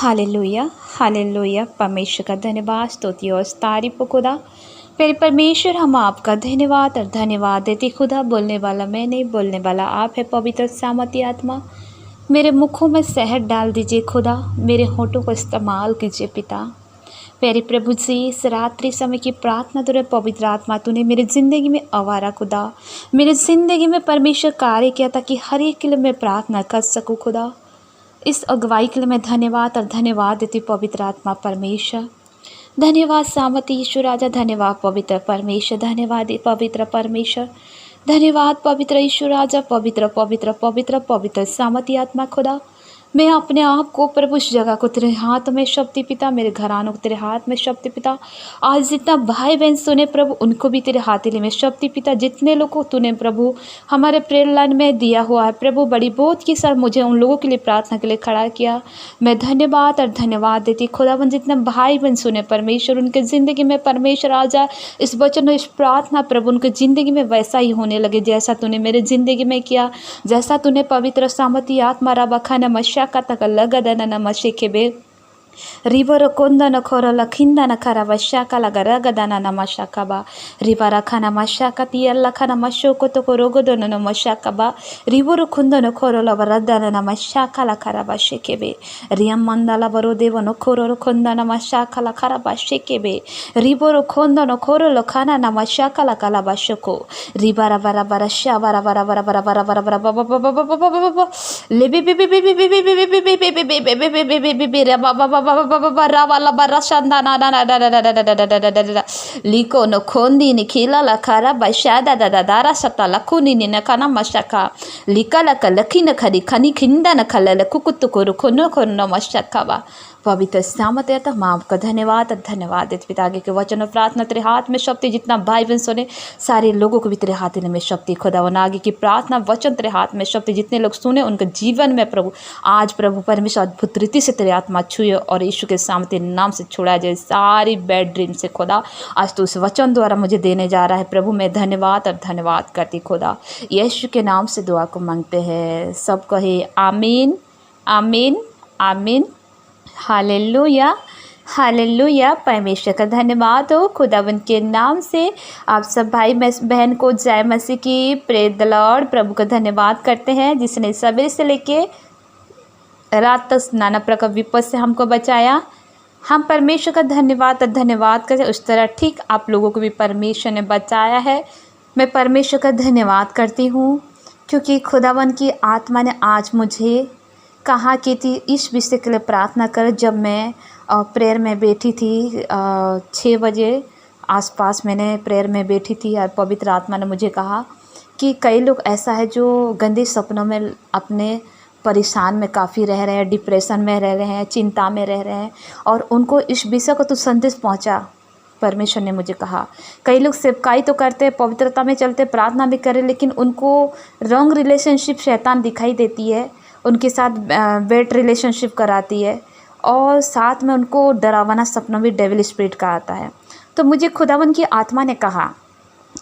Hallelujah hallelujah. परमेश्वर का धन्यवाद, स्तुति और तारीफ हो खुदा। फिर परमेश्वर हम आपका धन्यवाद और धन्यवाद देते खुदा। बोलने वाला मैं नहीं, बोलने वाला आप है पवित्र सामर्थी आत्मा। मेरे मुखों में शहद डाल दीजिए खुदा, मेरे होठों को इस्तेमाल कीजिए पिता। प्यारे प्रभु जी, इस रात्रि समय की प्रार्थना तुझे पवित्र आत्मा तूने मेरी ज़िंदगी में आवारा खुदा, मेरी ज़िंदगी में परमेश्वर कार्य किया ताकि हर एक के लिए मैं प्रार्थना कर सकूँ खुदा। इस अगुवाई के लिए मैं धन्यवाद और धन्यवाद देती हूँ पवित्र आत्मा परमेश्वर। धन्यवाद सामर्थी ईश्वर राजा, धन्यवाद पवित्र परमेश्वर, धन्यवाद पवित्र परमेश्वर, धन्यवाद पवित्र ईश्वर राजा, पवित्र पवित्र पवित्र पवित्र सामर्थी आत्मा खुदा। मैं अपने आप को प्रभु उस जगह को तेरे हाथ में शक्ति पिता, मेरे घरानों को तेरे हाथ में शक्ति पिता। आज जितना भाई बहन सुने प्रभु, उनको भी तेरे हाथेली में शक्ति पिता। जितने लोगों को तूने प्रभु हमारे प्रेयर लाइन में दिया हुआ है प्रभु, बड़ी बहुत की सर मुझे उन लोगों के लिए प्रार्थना के लिए खड़ा किया। मैं धन्यवाद और धन्यवाद देती खुदावन। जितने भाई बहन सुने परमेश्वर, उनके ज़िंदगी में परमेश्वर आ जा इस वचन और इस प्रार्थना प्रभु उनके ज़िंदगी में वैसा ही होने लगे जैसा तूने मेरे ज़िंदगी में किया, जैसा तूने पवित्र सामर्थी आत्मा रबखा नमस्या कतक लगदन नमशिके बे रिवर कोंदन खोरल खिंदन खरा वशाका लगरगदन नमशकबा रिवर खन मशकति अल्लखन मशोको तो रोगदन नमशकबा रिवर कुंदन खोरल वरदन नमशकल खरा वशिकेबे रियम मंदल बरो देवन खोरल कुंदन मशकल खरा वशिकेबे रिवर कोंदन खोरल खाना नमशकल कला वशको रिवर बर बर शा बर बर बर बर बर बर बर बर लेबे बे बे बे बे बे बे बे बे बे बे बे बे बे बे बे बे बे liko no kondi ni kila la kara bashada da da dara sata la kuni ni nakana mashaka lika la kalaki na khari khani खिंदा न खलल कुकुत कोरु खोनो खोनो मशका बा। पवित्र सामत है तो हम आपका धन्यवाद धन्यवाद देते पिता। आगे के वचन और प्रार्थना तेरे हाथ में शक्ति, जितना भाई बहन सुने सारे लोगों को भी तेरे हाथ में शक्ति खुदा। वन आगे की प्रार्थना वचन तेरे हाथ में शक्ति, जितने लोग सुने उनके जीवन में प्रभु आज प्रभु परमेश्वर अद्भुत रीति से तेरे आत्मा छुए और यीशु के सामने नाम से छुड़ा जाए सारी बैड ड्रीम से खुदा। आज तो उस वचन द्वारा मुझे देने जा रहा है प्रभु, मैं धन्यवाद और धन्यवाद करती खुदा। यीशु के नाम से दुआ को मांगते हैं, सब कहे आमीन आमीन आमीन। Hallelujah hallelujah. परमेश्वर का धन्यवाद हो खुदावन के नाम से। आप सब भाई बहन को जय मसीह की, प्रेज द लॉर्ड। प्रभु का धन्यवाद करते हैं जिसने सवेरे से लेके रात तक नाना प्रकार विपद से हमको बचाया। हम परमेश्वर का धन्यवाद करते, उस तरह ठीक आप लोगों को भी परमेश्वर ने बचाया है। मैं परमेश्वर का धन्यवाद करती हूँ क्योंकि खुदावन की आत्मा ने आज मुझे कहा कि थी इस विषय के लिए प्रार्थना कर। जब मैं प्रेयर में बैठी थी 6 बजे आसपास मैंने प्रेयर में बैठी थी और पवित्र आत्मा ने मुझे कहा कि कई लोग ऐसा है जो गंदे सपनों में अपने परेशान में काफ़ी रह रहे हैं, डिप्रेशन में रह रहे हैं, चिंता में रह रहे हैं और उनको इस विषय को तो संदेश पहुंचा। परमेश्वर ने मुझे कहा कई लोग सेवकाई तो करते हैं, पवित्रता में चलते, प्रार्थना भी करें, लेकिन उनको रॉन्ग रिलेशनशिप शैतान दिखाई देती है, उनके साथ बेड रिलेशनशिप कराती है और साथ में उनको डरावना सपना भी डेविल स्पिरिट का आता है। तो मुझे खुदावन की आत्मा ने कहा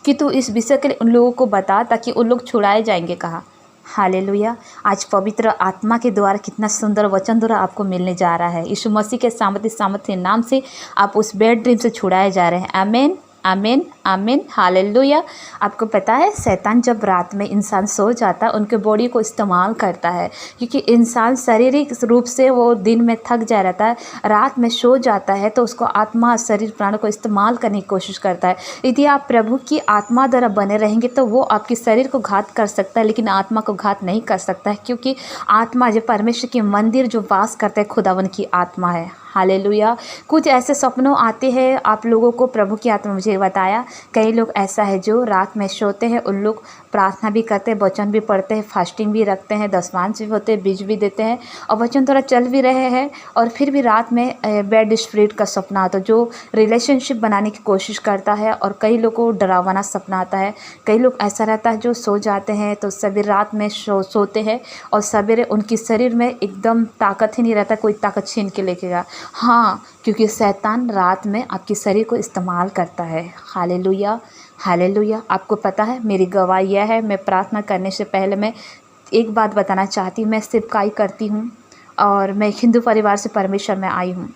कि तू इस विषय के लिए उन लोगों को बता ताकि उन लोग छुड़ाए जाएंगे। कहा हालेलुया। आज पवित्र आत्मा के द्वारा कितना सुंदर वचन द्वारा आपको मिलने जा रहा है। यीशु मसीह के सामर्थ्य नाम से आप उस बेड ड्रीम से छुड़ाए जा रहे हैं। आमीन आमीन आमीन। हालेलुया। आपको पता है शैतान जब रात में इंसान सो जाता है उनके बॉडी को इस्तेमाल करता है, क्योंकि इंसान शारीरिक रूप से वो दिन में थक जा रहता है, रात में सो जाता है तो उसको आत्मा शरीर प्राण को इस्तेमाल करने की कोशिश करता है। यदि आप प्रभु की आत्मा द्वारा बने रहेंगे तो वो आपके शरीर को घात कर सकता है लेकिन आत्मा को घात नहीं कर सकता है, क्योंकि आत्मा जो परमेश्वर की मंदिर जो वास करता है खुदावन की आत्मा है। हालेलुया। कुछ ऐसे सपनों आते हैं आप लोगों को, प्रभु की आत्मा मुझे बताया कई लोग ऐसा है जो रात में सोते हैं, उन लोग प्रार्थना भी करते हैं, वचन भी पढ़ते हैं, फास्टिंग भी रखते हैं, दशमांश भी होते हैं, बीज भी देते हैं और वचन थोड़ा चल भी रहे हैं और फिर भी रात में बैड स्पिरिट का सपना आता है जो रिलेशनशिप बनाने की कोशिश करता है और कई लोगों को डरावना सपना आता है। कई लोग ऐसा रहता है जो सो जाते हैं तो सवेरे रात में सोते हैं और सवेरे उनकी शरीर में एकदम ताकत ही नहीं रहता, कोई ताकत छीन के लेकेगा। हाँ, क्योंकि शैतान रात में आपके शरीर को इस्तेमाल करता है। Hallelujah hallelujah. आपको पता है मेरी गवाही यह है, मैं प्रार्थना करने से पहले मैं एक बात बताना चाहती हूँ। मैं सेवकाई करती हूँ और मैं हिंदू परिवार से परमेश्वर में आई हूँ।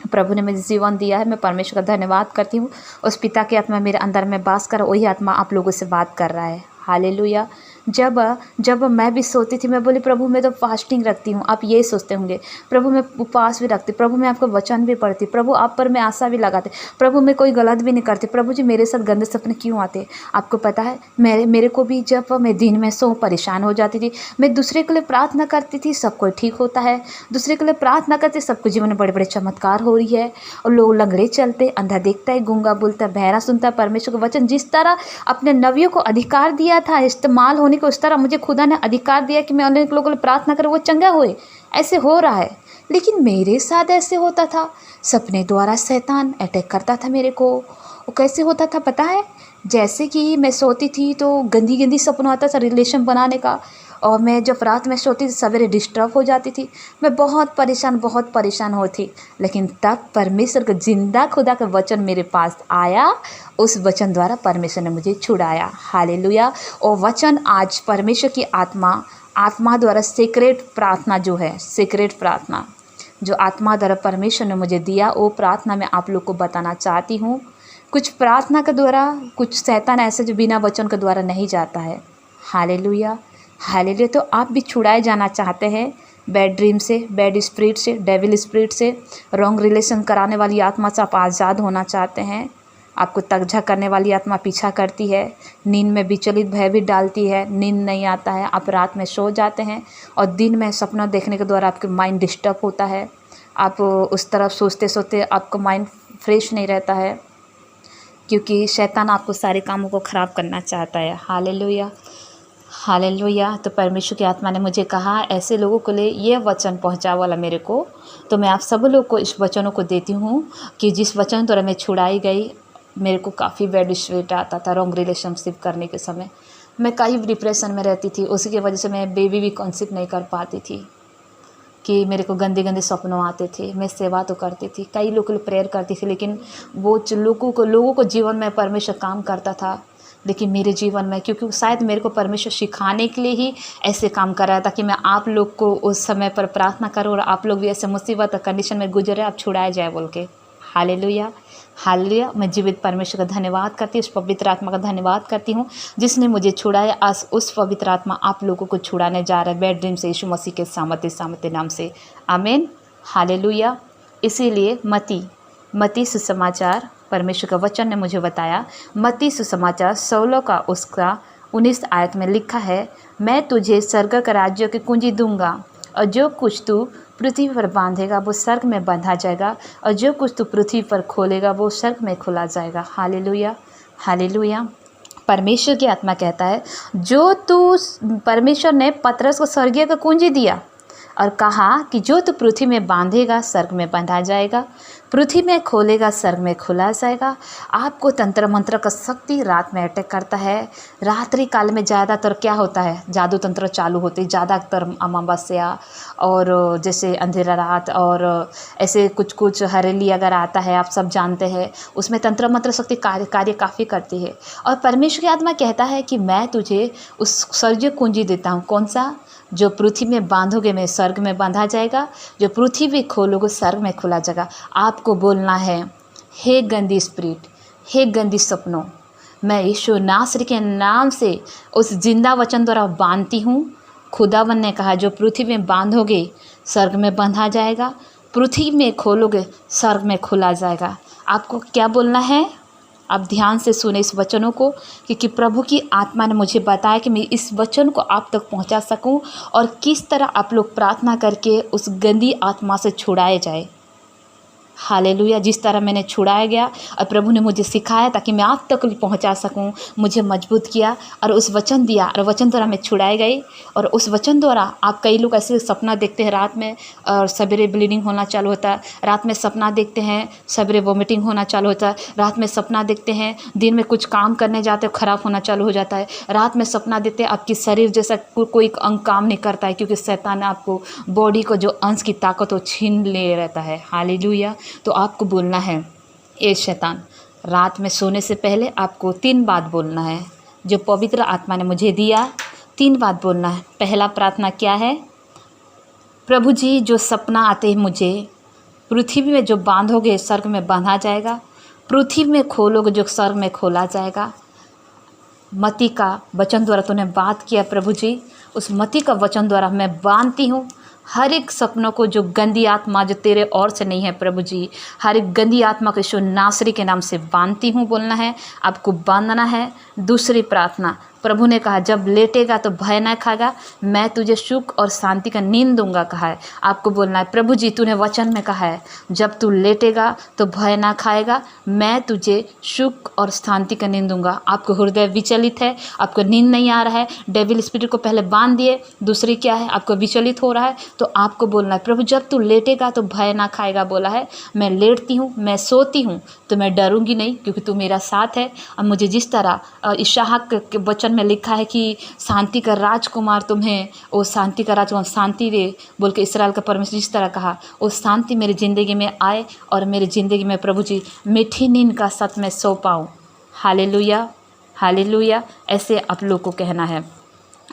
प्रभु ने मुझे जीवन दिया है, मैं परमेश्वर का धन्यवाद करती हूँ। उस पिता की आत्मा मेरे अंदर में वास कर, वही आत्मा आप लोगों से बात कर रहा है। हालेलुया। जब मैं भी सोती थी, मैं बोली प्रभु मैं तो फास्टिंग रखती हूँ। आप ये सोचते होंगे प्रभु मैं उपवास भी रखती, प्रभु मैं आपका वचन भी पढ़ती, प्रभु आप पर मैं आशा भी लगाती, प्रभु मैं कोई गलत भी नहीं करती, प्रभु जी मेरे साथ गंदे सपने क्यों आते। आपको पता है मेरे को भी जब मैं दिन में सो परेशान हो जाती थी, मैं दूसरे के लिए प्रार्थना करती थी, सब कोई ठीक होता है। दूसरे के लिए प्रार्थना करते, सबको जीवन में बड़े बड़े चमत्कार हो रही है, और लोग लंगड़े चलते, अंधा देखता है, गूंगा बोलता है, बहरा सुनता है। परमेश्वर का वचन जिस तरह अपने नबियों को अधिकार दिया था इस्तेमाल होने को, उस तरह मुझे खुदा ने अधिकार दिया कि मैं अनेक लोगों के लिए प्रार्थना करूँ, वो चंगा होए। ऐसे हो रहा है, लेकिन मेरे साथ ऐसे होता था, सपने द्वारा शैतान अटैक करता था मेरे को। वो कैसे होता था पता है? जैसे कि मैं सोती थी तो गंदी गंदी सपना आता था रिलेशन बनाने का, और मैं जब रात में सोती थी सवेरे डिस्टर्ब हो जाती थी। मैं बहुत परेशान होती, लेकिन तब परमेश्वर का जिंदा खुदा का वचन मेरे पास आया। उस वचन द्वारा परमेश्वर ने मुझे छुड़ाया। हालेलुया। और वचन आज परमेश्वर की आत्मा द्वारा सीक्रेट प्रार्थना जो है, सीक्रेट प्रार्थना जो आत्मा द्वारा परमेश्वर ने मुझे दिया, वो प्रार्थना मैं आप लोग को बताना चाहती हूँ। कुछ प्रार्थना के द्वारा, कुछ शैतान ऐसे जो बिना वचन के द्वारा नहीं जाता है। हालेलुया। हालेलुया। तो आप भी छुड़ाए जाना चाहते हैं बैड ड्रीम से, बैड स्पिरिट से, डेविल स्पिरिट से, रॉन्ग रिलेशन कराने वाली आत्मा से आप आज़ाद होना चाहते हैं। आपको तकझक करने वाली आत्मा पीछा करती है, नींद में विचलित भय भी डालती है, नींद नहीं आता है, आप रात में सो जाते हैं और दिन में सपना देखने के द्वारा आपके माइंड डिस्टर्ब होता है। आप उस तरफ सोचते सोचते आपका माइंड फ्रेश नहीं रहता है, क्योंकि शैतान आपको सारे कामों को ख़राब करना चाहता है। हालेलुया। हालेलुया। तो परमेश्वर की आत्मा ने मुझे कहा ऐसे लोगों के लिए ये वचन पहुंचा वाला मेरे को, तो मैं आप सब लोग को इस वचनों को देती हूँ कि जिस वचन द्वारा मैं छुड़ाई गई। मेरे को काफ़ी बैड स्पिरिट आता था रॉन्ग रिलेशनशिप करने के समय, मैं कई डिप्रेशन में रहती थी। उसी की वजह से मैं बेबी भी कंसीव नहीं कर पाती थी, कि मेरे को गंदे गंदे सपनों आते थे। मैं सेवा तो करती थी, कई लोगों के लिए प्रेयर करती थी, लेकिन वो लोगों को जीवन में परमेश्वर काम करता था, लेकिन मेरे जीवन में, क्योंकि शायद मेरे को परमेश्वर सिखाने के लिए ही ऐसे काम कर रहा था कि मैं आप लोग को उस समय पर प्रार्थना करूँ और आप लोग भी ऐसे मुसीबत कंडीशन में गुजरे, आप छुड़ाए जाए बोल के। हालेलुया। हालेलुया। मैं जीवित परमेश्वर का धन्यवाद करती हूँ, उस पवित्र आत्मा का धन्यवाद करती हूँ जिसने मुझे छुड़ाया। आज उस पवित्र आत्मा आप लोगों को छुड़ाने जा रहा है बैड ड्रीम से, यीशु मसीह के सामर्थ्य नाम से। आमीन। हालेलुया। इसीलिए मती सुसमाचार, परमेश्वर का वचन ने मुझे बताया, मती सुसमाचार 16 का उसका 19 आयत में लिखा है, मैं तुझे स्वर्ग का राज्य की कुंजी दूंगा, और जो कुछ तू पृथ्वी पर बांधेगा वो स्वर्ग में बांधा जाएगा, और जो कुछ तू पृथ्वी पर खोलेगा वो स्वर्ग में खोला जाएगा। हालेलुया। हालेलुया। परमेश्वर की आत्मा कहता है, जो तू, परमेश्वर ने पतरस को स्वर्गीय का कुंजी दिया और कहा कि जो तू पृथ्वी में बांधेगा स्वर्ग में बांधा जाएगा, पृथ्वी में खोलेगा स्वर्ग में खोला जाएगा। आपको तंत्र मंत्र का शक्ति रात में अटैक करता है। रात्रि काल में ज़्यादातर क्या होता है, जादू तंत्र चालू होते, ज़्यादातर अमावस्या और जैसे अंधेरा रात और ऐसे कुछ हरेली अगर आता है, आप सब जानते हैं, उसमें तंत्र मंत्र शक्ति कार्य काफ़ी करती है। और परमेश्वर की आत्मा कहता है कि मैं तुझे उस स्वर्गीय कुंजी देता हूँ। कौन सा? जो पृथ्वी में बांधोगे में स्वर्ग में बांधा जाएगा, जो पृथ्वी भी खोलोगे स्वर्ग में खोला जाएगा। आपको बोलना है, हे गंदी स्पिरिट, हे गंदी सपनों, मैं यीशु नासरी के नाम से उस जिंदा वचन द्वारा बांधती हूँ। खुदावन ने कहा, जो पृथ्वी में बांधोगे स्वर्ग में बांधा जाएगा, पृथ्वी में खोलोगे स्वर्ग में खोला जाएगा। आपको क्या बोलना है? आप ध्यान से सुने इस वचनों को, क्योंकि प्रभु की आत्मा ने मुझे बताया कि मैं इस वचन को आप तक पहुंचा सकूं और किस तरह आप लोग प्रार्थना करके उस गंदी आत्मा से छुड़ाए जाए। हालेलुया। जिस तरह मैंने छुड़ाया गया और प्रभु ने मुझे सिखाया ताकि मैं आप तक पहुंचा सकूं, मुझे मजबूत किया और उस वचन दिया, और वचन द्वारा मैं छुड़ाई गई। और उस वचन द्वारा आप कई लोग ऐसे सपना देखते हैं रात में और सवेरे ब्लीडिंग होना चालू होता है, रात में सपना देखते हैं सवेरे वॉमिटिंग होना चालू होता है, रात में सपना देखते हैं दिन में कुछ काम करने जाते हैं ख़राब होना चालू हो जाता है, रात में सपना देखते हैं आपकी शरीर जैसा कोई अंग काम नहीं करता है, क्योंकि शैतान ने आपको बॉडी को जो अंश की ताकत वो छीन ले रहता है। हालेलुया। तो आपको बोलना है, ए शैतान, रात में सोने से पहले आपको 3 बात बोलना है जो पवित्र आत्मा ने मुझे दिया। 3 बात बोलना है। पहला प्रार्थना क्या है? प्रभु जी, जो सपना आते ही मुझे, पृथ्वी में जो बांधोगे स्वर्ग में बांधा जाएगा, पृथ्वी में खोलोगे जो स्वर्ग में खोला जाएगा। मती का वचन द्वारा तूने बात किया प्रभु जी, उस मती का वचन द्वारा मैं बांधती हूँ हर एक सपनों को, जो गंदी आत्मा जो तेरे और से नहीं है प्रभु जी, हर एक गंदी आत्मा को यीशु नासरी के नाम से बांधती हूँ बोलना है, आपको बांधना है। दूसरी प्रार्थना, प्रभु ने कहा जब लेटेगा तो भय न खाएगा, मैं तुझे सुख और शांति का नींद दूंगा कहा है। आपको बोलना है प्रभु जी, तूने वचन में कहा है जब तू लेटेगा तो भय ना खाएगा, मैं तुझे सुख और शांति का नींद दूंगा। आपको हृदय विचलित है, आपको नींद नहीं आ रहा है, डेविल स्पिरिट को पहले बांध दिए। दूसरी क्या है, आपको विचलित हो रहा है, तो आपको बोलना है प्रभु जब तू लेटेगा तो भय ना खाएगा बोला है। मैं लेटती हूँ, मैं सोती हूँ तो मैं डरूंगी नहीं, क्योंकि तू मेरा साथ है। और मुझे जिस तरह इशाक के वचन में लिखा है कि शांति का राजकुमार तुम्हें, वो शांति का राजकुमार शांति दे बोल के इस्राएल का परमेश्वर जिस तरह कहा, वो शांति मेरी ज़िंदगी में आए और मेरी ज़िंदगी में प्रभु जी मीठी नींद का साथ मैं सो पाऊँ। Hallelujah, hallelujah. ऐसे आप लोग को कहना है।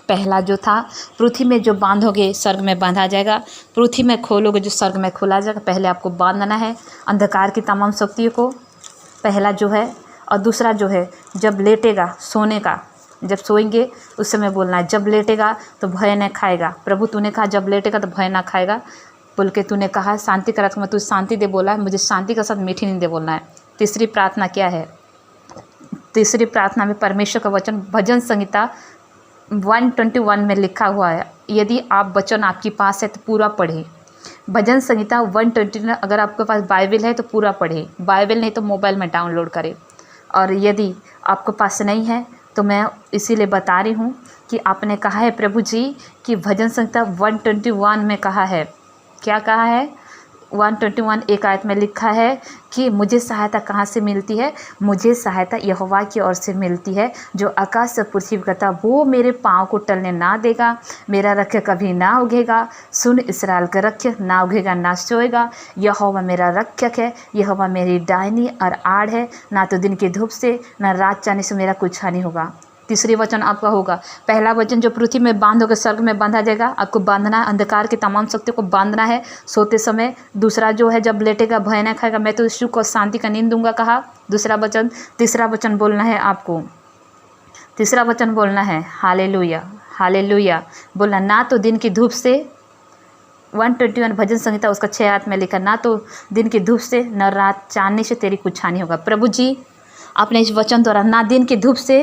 पहला जो था, पृथ्वी में जो बांधोगे स्वर्ग में बांधा जाएगा, पृथ्वी में खोलोगे जो स्वर्ग में खोला जाएगा। पहले आपको बांधना है अंधकार की तमाम शक्तियों को, पहला जो है। और दूसरा जो है, जब लेटेगा, सोने का, जब सोएंगे उस समय बोलना है जब लेटेगा तो भय न खाएगा। प्रभु तूने कहा जब लेटेगा तो भय ना खाएगा बोल के तूने कहा। शांति का राजकुमार तू शांति दे बोला है, मुझे शांति के साथ मीठी नींद दे बोलना है। तीसरी प्रार्थना क्या है, तीसरी प्रार्थना में परमेश्वर का वचन भजन संहिता 121 में लिखा हुआ है, यदि आप वचन आपके पास है तो पूरा पढ़े। भजन संहिता 120 अगर आपके पास बाइबल है तो पूरा पढ़े, बाइबल नहीं तो मोबाइल में डाउनलोड करें। और यदि आपके पास नहीं है तो मैं इसीलिए बता रही हूँ कि आपने कहा है प्रभु जी कि भजन संहिता 121 में कहा है, क्या कहा है, 121 एक आयत में लिखा है कि मुझे सहायता कहाँ से मिलती है, मुझे सहायता यहोवा की ओर से मिलती है जो आकाश से पृथ्वी करता, वो मेरे पाँव को टलने ना देगा, मेरा रख्य कभी ना उगेगा। सुन इस्राएल का रख्य, ना उगेगा ना सोएगा। यहोवा मेरा रक्षक है, यहोवा मेरी डायनी और आड़ है, ना तो दिन की धूप से ना रात चांदनी से मेरा कुछ हानि होगा। तीसरी वचन आपका होगा, पहला वचन जो पृथ्वी में बांधोगे स्वर्ग में बांधा जाएगा, आपको बांधना है, अंधकार की तमाम शक्तियों को बांधना है सोते समय। दूसरा जो है, जब लेटेगा भय न खाएगा, मैं तो सुख और शांति का नींद दूंगा कहा, दूसरा वचन। तीसरा वचन बोलना है आपको, तीसरा वचन बोलना है हालेलुया, हालेलुया बोलना, ना तो दिन की धूप से, 121 भजन संहिता उसका 6 आयत में लिखा, ना तो दिन की धूप से न रात चांदनी से तेरी कुछ हानि होगा। प्रभु जी आपने इस वचन द्वारा, ना दिन की धूप से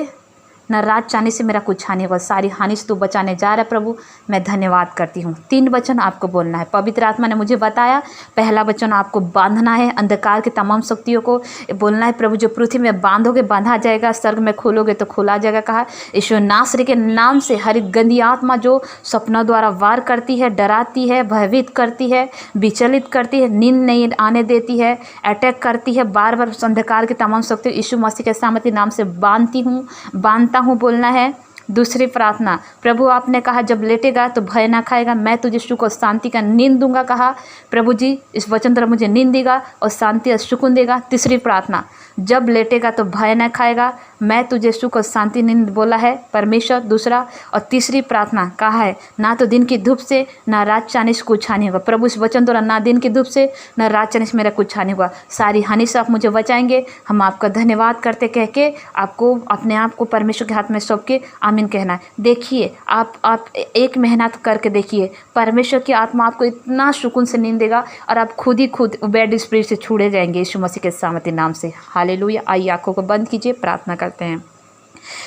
न रात चाहने से मेरा कुछ हानि होगा, सारी हानि से तू बचाने जा रहा है प्रभु, मैं धन्यवाद करती हूँ। 3 वचन आपको बोलना है, पवित्र आत्मा ने मुझे बताया। पहला वचन आपको बांधना है, अंधकार की तमाम शक्तियों को बोलना है प्रभु जो पृथ्वी में बांधोगे बांधा जाएगा, स्वर्ग में खोलोगे तो खोला जाएगा कहा। यीशु नासरी के नाम से हर एक गंदी आत्मा जो सपनों द्वारा वार करती है, डराती है, भयभीत करती है, विचलित करती है, नींद नहीं आने देती है, अटैक करती है, बार बार अंधकार की तमाम शक्ति यीशु मसीह के सामर्थ्य नाम से बांधती हूँ, बांधता हूँ बोलना है। दूसरी प्रार्थना, प्रभु आपने कहा जब लेटेगा तो भय ना खाएगा, मैं तुझे सुख और शांति का नींद दूंगा कहा। प्रभु जी इस वचन द्वारा मुझे नींद देगा और शांति और सुकून देगा। तीसरी प्रार्थना, जब लेटेगा तो भय ना खाएगा, मैं तुझे सुख और शांति नींद बोला है परमेश्वर। दूसरा और तीसरी प्रार्थना कहा है, ना तो दिन की धूप से ना रात चांदनी से कुछ हानि होगा। प्रभु इस वचन द्वारा, ना दिन की धूप से ना रात चांदनी से मेरा कुछ हानि होगा, सारी हानि से आप मुझे बचाएंगे। हम आपका धन्यवाद करते कह के आपको अपने आप को परमेश्वर के हाथ में सौंप के आमीन कहना है। देखिए आप एक मेहनत करके देखिए, परमेश्वर की आत्मा आपको इतना सुकून से नींद देगा और आप खुद ही खुद बैड स्पिरिट से छूड़े जाएंगे यीशु मसीह के सामर्थ्य नाम से। हालेलुया। आइए आंखों को बंद कीजिए, प्रार्थना करते हैं।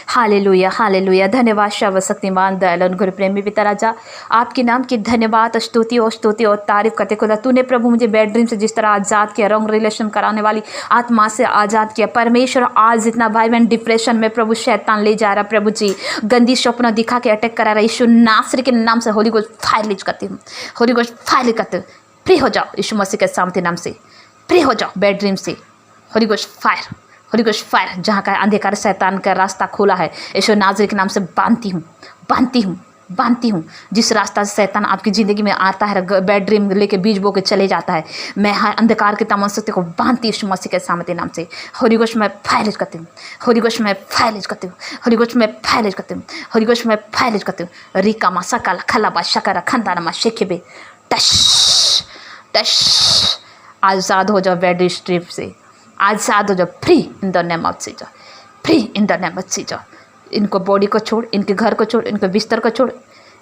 Hallelujah, hallelujah. धन्यवाद सर्वशक्तिमान दयालु गुरु प्रेमी पिता राजा, आपके नाम की धन्यवाद स्तुति और तारीफ करते खुदा। तूने प्रभु मुझे बेड ड्रीम से जिस तरह आज़ाद किया, रॉन्ग रिलेशन कराने वाली आत्मा से आज़ाद किया परमेश्वर। आज जितना भाई बहन डिप्रेशन में प्रभु शैतान ले जा रहा, प्रभु जी गंदी स्वप्न दिखा के अटैक करा रहा, यीशु नासरी के नाम से होली गोस्ट फायर लीज करती हूँ, होली गोस्ट फायर लीज करते, फ्री हो जाओ यीशु मसीह के सामर्थ्य नाम से, फ्री हो जाओ बेड ड्रीम से, holy ghost fire, holy ghost fire. जहाँ का अंधकार शैतान का रास्ता खोला है यीशु नासरी के नाम से बांधती हूँ, बांधती हूँ, बांधती हूँ। जिस रास्ता से शैतान आपकी ज़िंदगी में आता है, बेड ड्रीम लेके बीज बो के चले जाता है, मैं हर अंधकार के तमाम शक्ति को बांधती यीशु मसीह के सामर्थ्य नाम से। होली गोस्ट में फायर करती हूँ, होली गोस्ट में फायर करती हूँ, होली गोस्ट में फायर करती हूँ, होली गोस्ट में फायर करती हूँ। रिका मा सकाला खला बा शकरा खंदाना मा शेखेबे टश टश। आज़ाद हो जाओ बेड स्ट्रिप से, आज़ाद हो जाओ, free in the name of Jesus, free in the name of Jesus. इनको बॉडी को छोड़, इनके घर को छोड़, इनके बिस्तर को छोड़,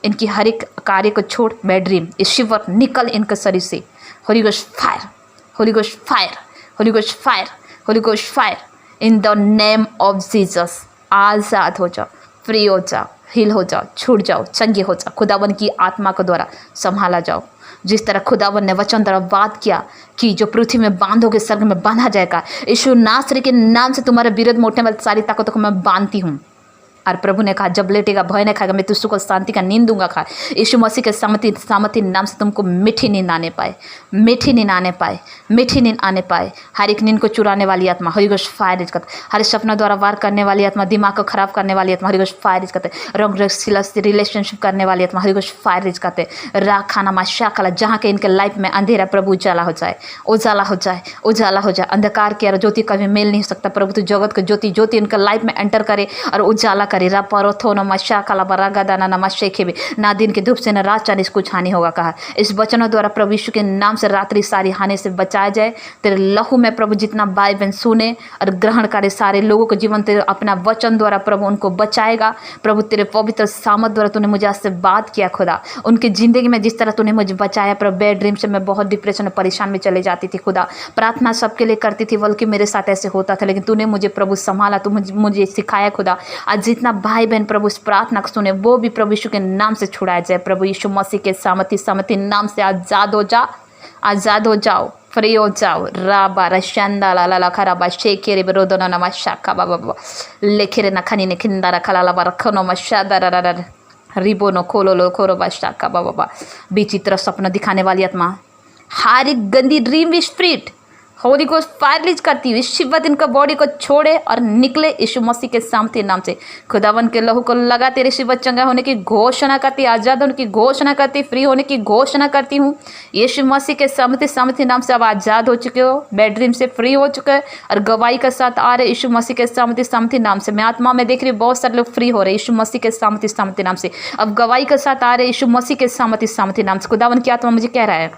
इनकी हर एक कार्य को छोड़। बेडरूम ईश्वर निकल इनके शरीर से। Holy ghost fire, holy ghost fire, holy ghost fire, holy ghost fire in the name of Jesus. आज़ाद हो जाओ, फ्री हो जाओ, हील हो जाओ, छूट जाओ, चंगे हो जाओ। खुदावन की आत्मा के द्वारा संभाला जाओ। जिस तरह खुदावन ने वचन द्वारा बात किया कि जो पृथ्वी में बांधोगे स्वर्ग में बांधा जाएगा। यीशु नासरी के नाम से तुम्हारे विरुद्ध मोटने वाली सारी ताकतों को मैं बांधती हूँ। और प्रभु ने कहा जब लेटेगा भय नहीं खाएगा, मैं तुझको को शांति का नींद दूंगा। खा यीशु मसीह के सामर्थी नाम से तुमको मीठी नींद आने पाए, मीठी नींद आने पाए, मीठी नींद आने पाए। हर एक नींद को चुराने वाली आत्मा होली गोस्ट फायर इज करते। हर सपना द्वारा वार करने वाली आत्मा, दिमाग को खराब करने वाली आत्मा होली गोस्ट फायर इज करते। रंग रिलेशनशिप करने वाली आत्मा होली गोस्ट फायर इज करते। राख खाना माशा खाला, जहाँ के इनके लाइफ में अंधेरा प्रभु उजाला हो जाए, उजाला हो जाए, उजाला हो जाए। अंधकार की और ज्योति कभी मेल नहीं हो सकता। प्रभु तो जगत को ज्योति, ज्योति इनके लाइफ में एंटर करे और उजाला करे। रापरोथो नमशा काला बरागा दाना नमशे खेबे, ना दिन के धूप से न रात चांद कुछ हानि होगा। कहा इस वचनों द्वारा प्रभु यीशु के नाम से रात्रि सारी हानि से बचाया जाए। तेरे लहू में प्रभु जितना भाई बहन सुने और ग्रहण करे, सारे लोगों को जीवन तेरे अपना वचन द्वारा प्रभु उनको बचाएगा। प्रभु तेरे पवित्र सामर्थ द्वारा तूने मुझे आज से बात किया खुदा, उनकी ज़िंदगी में जिस तरह तूने मुझे बचाया प्रभु। बेड ड्रीम से मैं बहुत डिप्रेशन और परेशान में चले जाती थी खुदा, प्रार्थना सबके लिए करती थी, बल्कि मेरे साथ ऐसे होता था, लेकिन तूने मुझे प्रभु संभाला, तू मुझे सिखाया खुदा। आज जितना भाई बहन प्रभु इस प्रार्थना को सुने वो भी प्रभु यीशु के नाम से छुड़ाया जाए। प्रभु यीशु मसीह के सामर्थी नाम से आज़ाद हो जा, आज़ाद हो जाओ, फ्री हो जाओ। राबा रशंदा ला ला खराबा शेके रे बरोदना नमा शाका बाबा लेखेरे ना खनी ने खिंदा रखला ला रखनो मशादा रा रिबो नो खोलो लो खोरो बाशाका बाबा। विचित्र सपना दिखाने वाली आत्मा, हर एक गंदी ड्रीम विश फ्रीट होली गोस्ट फायर रिलीज करती हुई शिवत इनका बॉडी को छोड़े और निकले यीशु मसीह के सामर्थ्य नाम से। खुदावन के लहू को लगा तेरे शिवत चंगा होने की घोषणा करती, आज़ाद होने की घोषणा करती, फ्री होने की घोषणा करती हूँ। यीशु मसीह के सामर्थ्य नाम से अब आज़ाद हो चुके हो, बेडरूम से फ्री हो चुके हैं और गवाही के साथ आ रहे यीशु मसीह के सामर्थ्य नाम से। मैं आत्मा में देख रही हूँ बहुत सारे लोग फ्री हो रहे यीशु मसीह के सामर्थ्य नाम से। अब गवाही के साथ आ रहे यीशु मसीह के सामर्थ्य नाम से। खुदावन की आत्मा मुझे कह रहा है,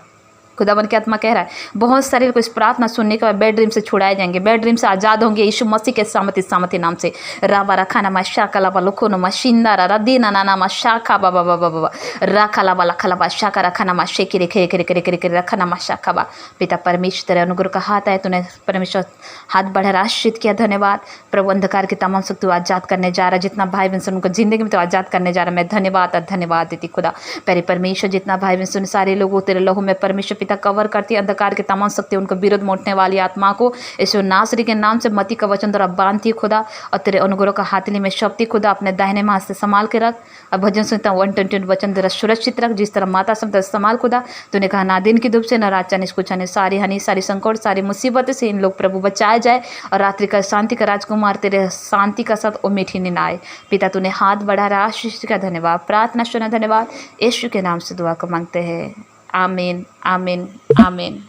खुदावन की आत्मा कह रहा है बहुत सारे लोग इस प्रार्थना सुनने के बाद बेड ड्रीम से छुड़ाए जाएंगे, बेड ड्रीम से आज़ाद होंगे यीशु मसीह के सामर्थ्य नाम से। राबा रखा नमा शाका लाबा लोखो नमा शिंदा रदीना नाना मा शाखा बाबा बाबा बाबा रखा लाबा लखा लाबा शाका रखा नमा शेकी रेखे करे करे करे करे रखा नमा शाखा बा। पिता परमेश्वर तेरे अनुग्रह का हाथ है, तूने परमेश्वर हाथ बढ़ा आश्रित किया, धन्यवाद प्रभु। अंधकार की तमाम शक्ति तू आज़ाद करने जा रहा है, जितना भाई बहन सुन उनको जिंदगी में तो आज़ाद करने जा रहा है। मैं धन्यवाद और धन्यवाद देती खुदा प्यारे परमेश्वर। जितना भाई बहन सुन सारे लोगों तेरे लहू में परमेश्वर पिता कवर करती है। अंधकार के तमाम शक्ति उनको विरोध मोड़ने वाली आत्मा को यीशु नासरी के नाम से मती का वचन द्वारा बांधती खुदा, और तेरे अनुग्रह का हाथली में शक्ति खुदा अपने दाहिने हाथ से संभाल के रख। और भजन संहिता 120 वचन द्वारा सुरक्षित रख, जिस तरह माता शब्द संभाल खुदा। तूने कहा ना दिन की धूप से न रात चांद कुछ आने, सारी हानि सारी संकट सारी मुसीबत से इन लोग प्रभु बचाए जाए, और रात्रि का शांति का राजकुमार तेरे शांति का साथ ओ मीठी नींद आए। पिता तूने हाथ बढ़ा रहा, आशीष का धन्यवाद, प्रार्थना सुना धन्यवाद, यीशु के नाम से दुआ को मांगते हैं, आमीन आमीन आमीन।